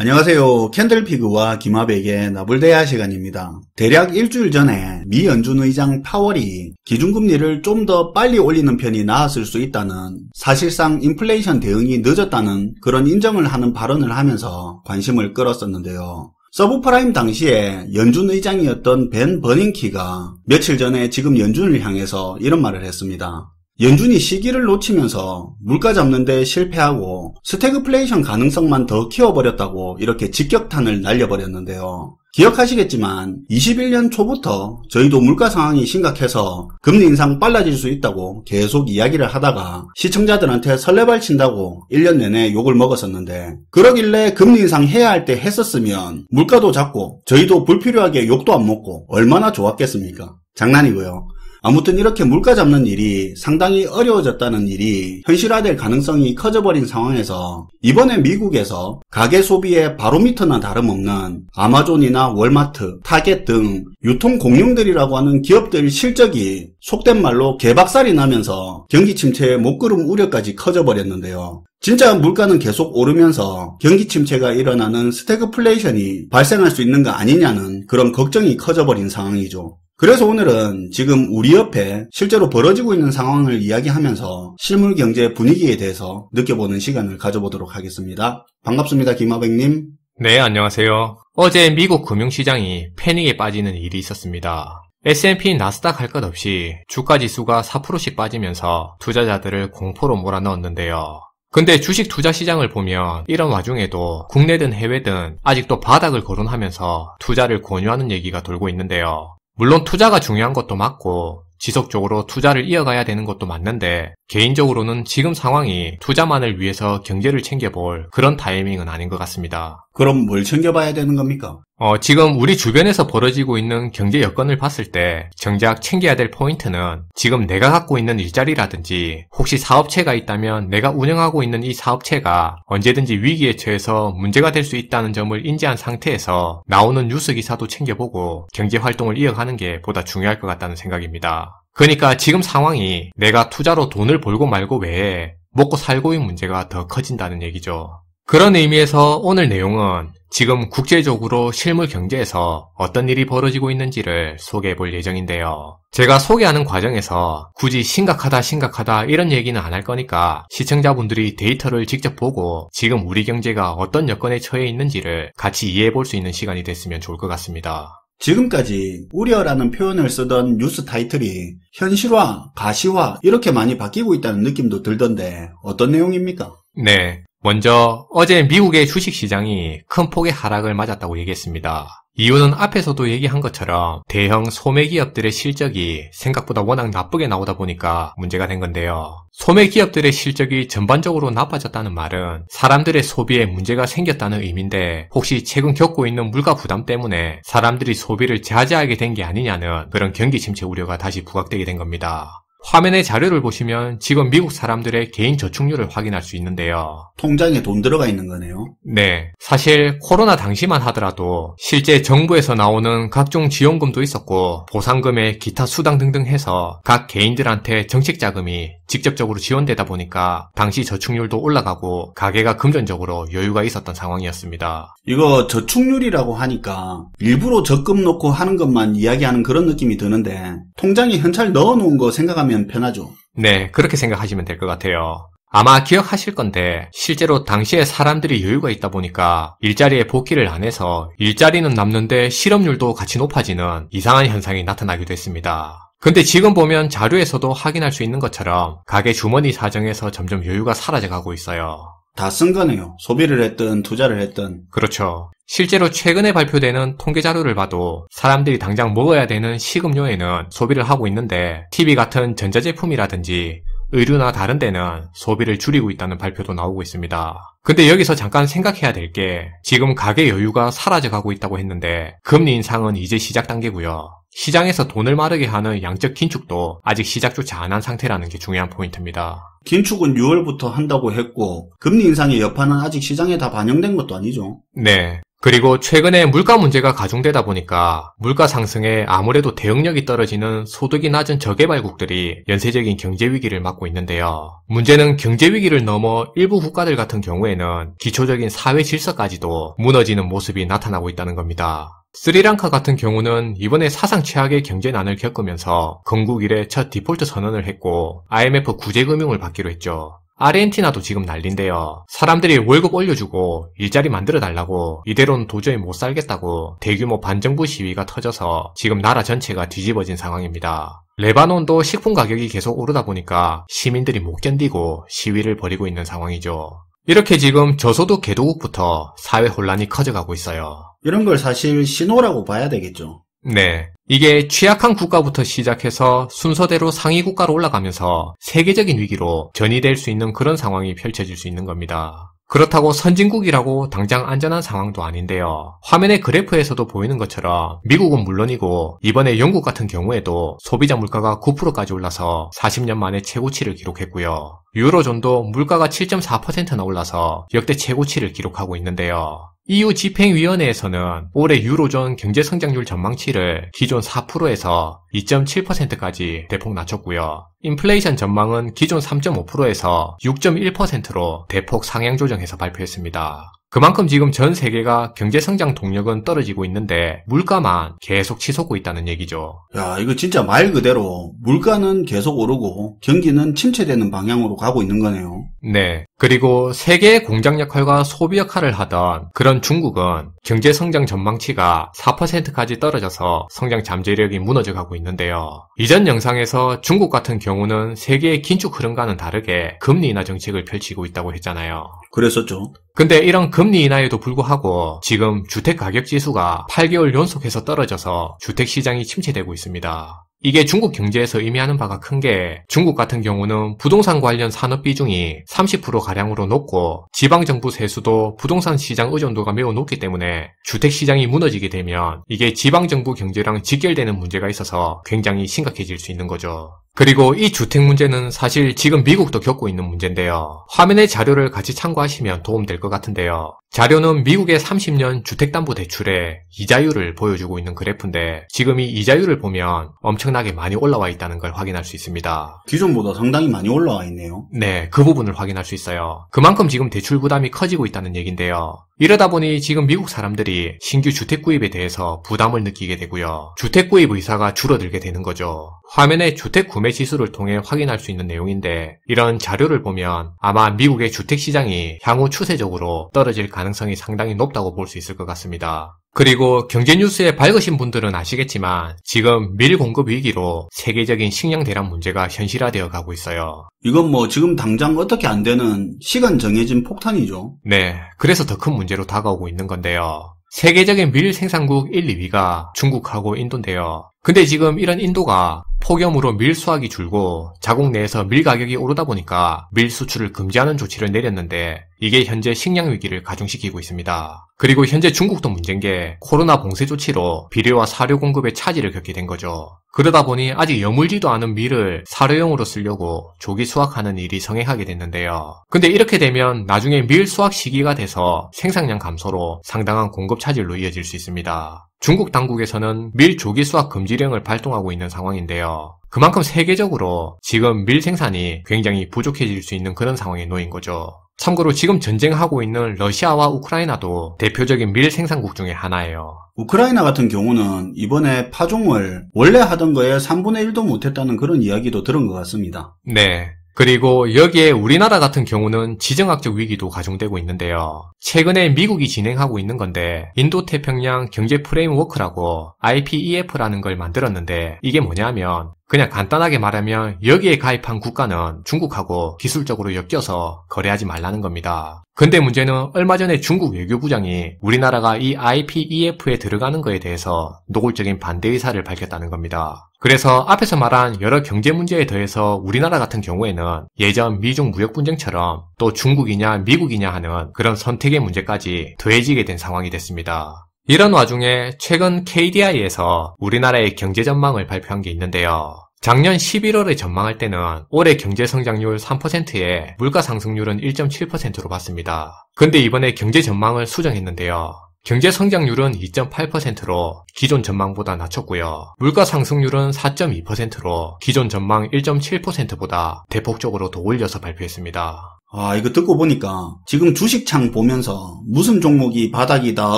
안녕하세요. 캔들피그와 김하백의 나불대화 시간입니다. 대략 일주일 전에 미 연준 의장 파월이 기준금리를 좀 더 빨리 올리는 편이 나았을 수 있다는, 사실상 인플레이션 대응이 늦었다는 그런 인정을 하는 발언을 하면서 관심을 끌었었는데요. 서브프라임 당시에 연준 의장이었던 벤 버닝키가 며칠 전에 지금 연준을 향해서 이런 말을 했습니다. 연준이 시기를 놓치면서 물가 잡는 데 실패하고 스태그플레이션 가능성만 더 키워버렸다고 이렇게 직격탄을 날려버렸는데요. 기억하시겠지만 21년 초부터 저희도 물가 상황이 심각해서 금리 인상 빨라질 수 있다고 계속 이야기를 하다가 시청자들한테 설레발 친다고 1년 내내 욕을 먹었었는데, 그러길래 금리 인상 해야 할 때 했었으면 물가도 잡고 저희도 불필요하게 욕도 안 먹고 얼마나 좋았겠습니까? 장난이고요. 아무튼 이렇게 물가 잡는 일이 상당히 어려워졌다는 일이 현실화될 가능성이 커져버린 상황에서 이번에 미국에서 가계 소비의 바로미터나 다름없는 아마존이나 월마트, 타겟 등 유통 공룡들이라고 하는 기업들 실적이 속된 말로 개박살이 나면서 경기 침체의 못구름 우려까지 커져버렸는데요. 진짜 물가는 계속 오르면서 경기 침체가 일어나는 스태그플레이션이 발생할 수 있는 거 아니냐는 그런 걱정이 커져버린 상황이죠. 그래서 오늘은 지금 우리 옆에 실제로 벌어지고 있는 상황을 이야기하면서 실물 경제 분위기에 대해서 느껴보는 시간을 가져보도록 하겠습니다. 반갑습니다, 김하백님. 네, 안녕하세요. 어제 미국 금융시장이 패닉에 빠지는 일이 있었습니다. S&P 나스닥 할 것 없이 주가지수가 4%씩 빠지면서 투자자들을 공포로 몰아넣었는데요. 근데 주식 투자 시장을 보면 이런 와중에도 국내든 해외든 아직도 바닥을 거론하면서 투자를 권유하는 얘기가 돌고 있는데요. 물론 투자가 중요한 것도 맞고 지속적으로 투자를 이어가야 되는 것도 맞는데, 개인적으로는 지금 상황이 투자만을 위해서 경제를 챙겨볼 그런 타이밍은 아닌 것 같습니다. 그럼 뭘 챙겨봐야 되는 겁니까? 지금 우리 주변에서 벌어지고 있는 경제 여건을 봤을 때 정작 챙겨야 될 포인트는 지금 내가 갖고 있는 일자리라든지 혹시 사업체가 있다면 내가 운영하고 있는 이 사업체가 언제든지 위기에 처해서 문제가 될 수 있다는 점을 인지한 상태에서 나오는 뉴스 기사도 챙겨보고 경제 활동을 이어가는 게 보다 중요할 것 같다는 생각입니다. 그러니까 지금 상황이 내가 투자로 돈을 벌고 말고 외에 먹고 살고의 문제가 더 커진다는 얘기죠. 그런 의미에서 오늘 내용은 지금 국제적으로 실물 경제에서 어떤 일이 벌어지고 있는지를 소개해 볼 예정인데요. 제가 소개하는 과정에서 굳이 심각하다 이런 얘기는 안 할 거니까 시청자분들이 데이터를 직접 보고 지금 우리 경제가 어떤 여건에 처해 있는지를 같이 이해해 볼 수 있는 시간이 됐으면 좋을 것 같습니다. 지금까지 우려라는 표현을 쓰던 뉴스 타이틀이 현실화, 가시화 이렇게 많이 바뀌고 있다는 느낌도 들던데 어떤 내용입니까? 네. 먼저 어제 미국의 주식시장이 큰 폭의 하락을 맞았다고 얘기했습니다. 이유는 앞에서도 얘기한 것처럼 대형 소매기업들의 실적이 생각보다 워낙 나쁘게 나오다 보니까 문제가 된 건데요. 소매기업들의 실적이 전반적으로 나빠졌다는 말은 사람들의 소비에 문제가 생겼다는 의미인데, 혹시 최근 겪고 있는 물가 부담 때문에 사람들이 소비를 자제하게 된 게 아니냐는 그런 경기 침체 우려가 다시 부각되게 된 겁니다. 화면의 자료를 보시면 지금 미국 사람들의 개인 저축률을 확인할 수 있는데요. 통장에 돈 들어가 있는 거네요. 네. 사실 코로나 당시만 하더라도 실제 정부에서 나오는 각종 지원금도 있었고 보상금에 기타 수당 등등 해서 각 개인들한테 정책 자금이 직접적으로 지원되다 보니까 당시 저축률도 올라가고 가계가 금전적으로 여유가 있었던 상황이었습니다. 이거 저축률이라고 하니까 일부러 적금 넣고 하는 것만 이야기하는 그런 느낌이 드는데, 통장에 현찰 넣어놓은 거 생각하면 편하죠. 네, 그렇게 생각하시면 될 것 같아요. 아마 기억하실 건데 실제로 당시에 사람들이 여유가 있다 보니까 일자리에 복귀를 안 해서 일자리는 남는데 실업률도 같이 높아지는 이상한 현상이 나타나기도 했습니다. 근데 지금 보면 자료에서도 확인할 수 있는 것처럼 가계 주머니 사정에서 점점 여유가 사라져가고 있어요. 다 쓴 거네요. 소비를 했든 투자를 했든. 그렇죠. 실제로 최근에 발표되는 통계 자료를 봐도 사람들이 당장 먹어야 되는 식음료에는 소비를 하고 있는데 TV 같은 전자제품이라든지 의류나 다른 데는 소비를 줄이고 있다는 발표도 나오고 있습니다. 근데 여기서 잠깐 생각해야 될 게, 지금 가계 여유가 사라져가고 있다고 했는데 금리 인상은 이제 시작 단계고요. 시장에서 돈을 마르게 하는 양적 긴축도 아직 시작조차 안 한 상태라는 게 중요한 포인트입니다. 긴축은 6월부터 한다고 했고 금리 인상의 여파는 아직 시장에 다 반영된 것도 아니죠. 네. 그리고 최근에 물가 문제가 가중되다 보니까 물가 상승에 아무래도 대응력이 떨어지는 소득이 낮은 저개발국들이 연쇄적인 경제 위기를 맞고 있는데요. 문제는 경제 위기를 넘어 일부 국가들 같은 경우에는 기초적인 사회 질서까지도 무너지는 모습이 나타나고 있다는 겁니다. 스리랑카 같은 경우는 이번에 사상 최악의 경제난을 겪으면서 건국 이래 첫 디폴트 선언을 했고 IMF 구제금융을 받기로 했죠. 아르헨티나도 지금 난린데요. 사람들이 월급 올려주고 일자리 만들어달라고 이대로는 도저히 못 살겠다고 대규모 반정부 시위가 터져서 지금 나라 전체가 뒤집어진 상황입니다. 레바논도 식품 가격이 계속 오르다 보니까 시민들이 못 견디고 시위를 벌이고 있는 상황이죠. 이렇게 지금 저소득 개도국부터 사회 혼란이 커져가고 있어요. 이런 걸 사실 신호라고 봐야 되겠죠. 네. 이게 취약한 국가부터 시작해서 순서대로 상위 국가로 올라가면서 세계적인 위기로 전이될 수 있는 그런 상황이 펼쳐질 수 있는 겁니다. 그렇다고 선진국이라고 당장 안전한 상황도 아닌데요. 화면의 그래프에서도 보이는 것처럼 미국은 물론이고 이번에 영국 같은 경우에도 소비자 물가가 9%까지 올라서 40년 만에 최고치를 기록했고요. 유로존도 물가가 7.4%나 올라서 역대 최고치를 기록하고 있는데요. EU 집행위원회에서는 올해 유로존 경제성장률 전망치를 기존 4%에서 2.7%까지 대폭 낮췄고요. 인플레이션 전망은 기존 3.5%에서 6.1%로 대폭 상향 조정해서 발표했습니다. 그만큼 지금 전 세계가 경제성장 동력은 떨어지고 있는데 물가만 계속 치솟고 있다는 얘기죠. 야, 이거 진짜 말 그대로 물가는 계속 오르고 경기는 침체되는 방향으로 가고 있는 거네요. 네. 그리고 세계의 공장 역할과 소비 역할을 하던 그런 중국은 경제성장 전망치가 4%까지 떨어져서 성장 잠재력이 무너져 가고 있는데요. 이전 영상에서 중국 같은 경우는 세계의 긴축 흐름과는 다르게 금리 인하 정책을 펼치고 있다고 했잖아요. 그랬었죠. 근데 이런 금리 인하에도 불구하고 지금 주택 가격 지수가 8개월 연속해서 떨어져서 주택 시장이 침체되고 있습니다. 이게 중국 경제에서 의미하는 바가 큰 게 중국 같은 경우는 부동산 관련 산업 비중이 30%가량으로 높고 지방정부 세수도 부동산 시장 의존도가 매우 높기 때문에 주택 시장이 무너지게 되면 이게 지방정부 경제랑 직결되는 문제가 있어서 굉장히 심각해질 수 있는 거죠. 그리고 이 주택 문제는 사실 지금 미국도 겪고 있는 문제인데요. 화면의 자료를 같이 참고하시면 도움될 것 같은데요. 자료는 미국의 30년 주택담보대출의 이자율을 보여주고 있는 그래프인데 지금 이 이자율을 보면 엄청나게 많이 올라와 있다는 걸 확인할 수 있습니다. 기존보다 상당히 많이 올라와 있네요. 네, 그 부분을 확인할 수 있어요. 그만큼 지금 대출 부담이 커지고 있다는 얘긴데요. 이러다 보니 지금 미국 사람들이 신규 주택 구입에 대해서 부담을 느끼게 되고요. 주택 구입 의사가 줄어들게 되는 거죠. 화면에 주택 구매 지수를 통해 확인할 수 있는 내용인데 이런 자료를 보면 아마 미국의 주택 시장이 향후 추세적으로 떨어질 가능성이 상당히 높다고 볼 수 있을 것 같습니다. 그리고 경제 뉴스에 밝으신 분들은 아시겠지만 지금 밀 공급 위기로 세계적인 식량 대란 문제가 현실화되어 가고 있어요. 이건 뭐 지금 당장 어떻게 안 되는 시간 정해진 폭탄이죠. 네, 그래서 더 큰 문제로 다가오고 있는 건데요. 세계적인 밀 생산국 1, 2위가 중국하고 인도인데요. 근데 지금 이런 인도가 폭염으로 밀 수확이 줄고 자국 내에서 밀 가격이 오르다 보니까 밀 수출을 금지하는 조치를 내렸는데 이게 현재 식량 위기를 가중시키고 있습니다. 그리고 현재 중국도 문제인 게 코로나 봉쇄 조치로 비료와 사료 공급에 차질을 겪게 된 거죠. 그러다 보니 아직 여물지도 않은 밀을 사료용으로 쓰려고 조기 수확하는 일이 성행하게 됐는데요. 근데 이렇게 되면 나중에 밀 수확 시기가 돼서 생산량 감소로 상당한 공급 차질로 이어질 수 있습니다. 중국 당국에서는 밀 조기 수확 금지령을 발동하고 있는 상황인데요. 그만큼 세계적으로 지금 밀 생산이 굉장히 부족해질 수 있는 그런 상황에 놓인 거죠. 참고로 지금 전쟁하고 있는 러시아와 우크라이나도 대표적인 밀 생산국 중에 하나예요. 우크라이나 같은 경우는 이번에 파종을 원래 하던 거에 3분의 1도 못했다는 그런 이야기도 들은 것 같습니다. 네. 그리고 여기에 우리나라 같은 경우는 지정학적 위기도 가중되고 있는데요. 최근에 미국이 진행하고 있는 건데 인도태평양 경제 프레임워크라고 IPEF라는 걸 만들었는데 이게 뭐냐면 그냥 간단하게 말하면 여기에 가입한 국가는 중국하고 기술적으로 엮여서 거래하지 말라는 겁니다. 근데 문제는 얼마 전에 중국 외교부장이 우리나라가 이 IPEF에 들어가는 거에 대해서 노골적인 반대 의사를 밝혔다는 겁니다. 그래서 앞에서 말한 여러 경제 문제에 더해서 우리나라 같은 경우에는 예전 미중 무역 분쟁처럼 또 중국이냐 미국이냐 하는 그런 선택의 문제까지 더해지게 된 상황이 됐습니다. 이런 와중에 최근 KDI에서 우리나라의 경제 전망을 발표한 게 있는데요. 작년 11월에 전망할 때는 올해 경제 성장률 3%에 물가 상승률은 1.7%로 봤습니다. 근데 이번에 경제 전망을 수정했는데요. 경제 성장률은 2.8%로 기존 전망보다 낮췄고요. 물가 상승률은 4.2%로 기존 전망 1.7%보다 대폭적으로 더 올려서 발표했습니다. 이거 듣고 보니까 지금 주식창 보면서 무슨 종목이 바닥이다,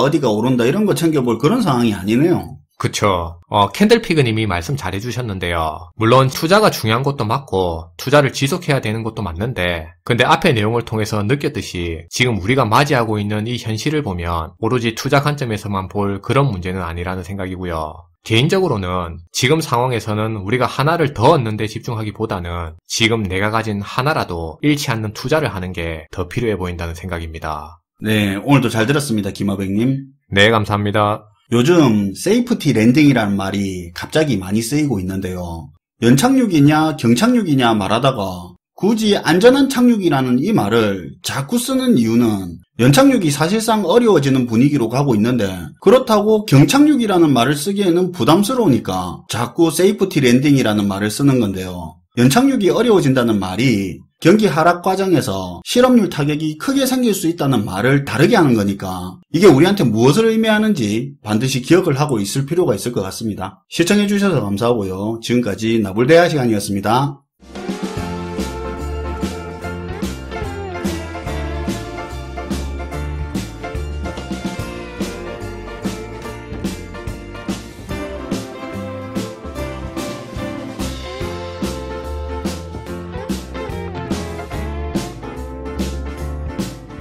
어디가 오른다 이런 거 챙겨볼 그런 상황이 아니네요. 그쵸. 캔들피그님이 말씀 잘 해주셨는데요. 물론 투자가 중요한 것도 맞고 투자를 지속해야 되는 것도 맞는데, 근데 앞의 내용을 통해서 느꼈듯이 지금 우리가 맞이하고 있는 이 현실을 보면 오로지 투자 관점에서만 볼 그런 문제는 아니라는 생각이고요. 개인적으로는 지금 상황에서는 우리가 하나를 더 얻는 데 집중하기보다는 지금 내가 가진 하나라도 잃지 않는 투자를 하는 게 더 필요해 보인다는 생각입니다. 네, 오늘도 잘 들었습니다, 김하백님. 네, 감사합니다. 요즘 세이프티 랜딩이라는 말이 갑자기 많이 쓰이고 있는데요. 연착륙이냐 경착륙이냐 말하다가 굳이 안전한 착륙이라는 이 말을 자꾸 쓰는 이유는 연착륙이 사실상 어려워지는 분위기로 가고 있는데, 그렇다고 경착륙이라는 말을 쓰기에는 부담스러우니까 자꾸 세이프티 랜딩이라는 말을 쓰는 건데요. 연착륙이 어려워진다는 말이 경기 하락 과정에서 실업률 타격이 크게 생길 수 있다는 말을 다르게 하는 거니까 이게 우리한테 무엇을 의미하는지 반드시 기억을 하고 있을 필요가 있을 것 같습니다. 시청해주셔서 감사하고요. 지금까지 나불대화 시간이었습니다.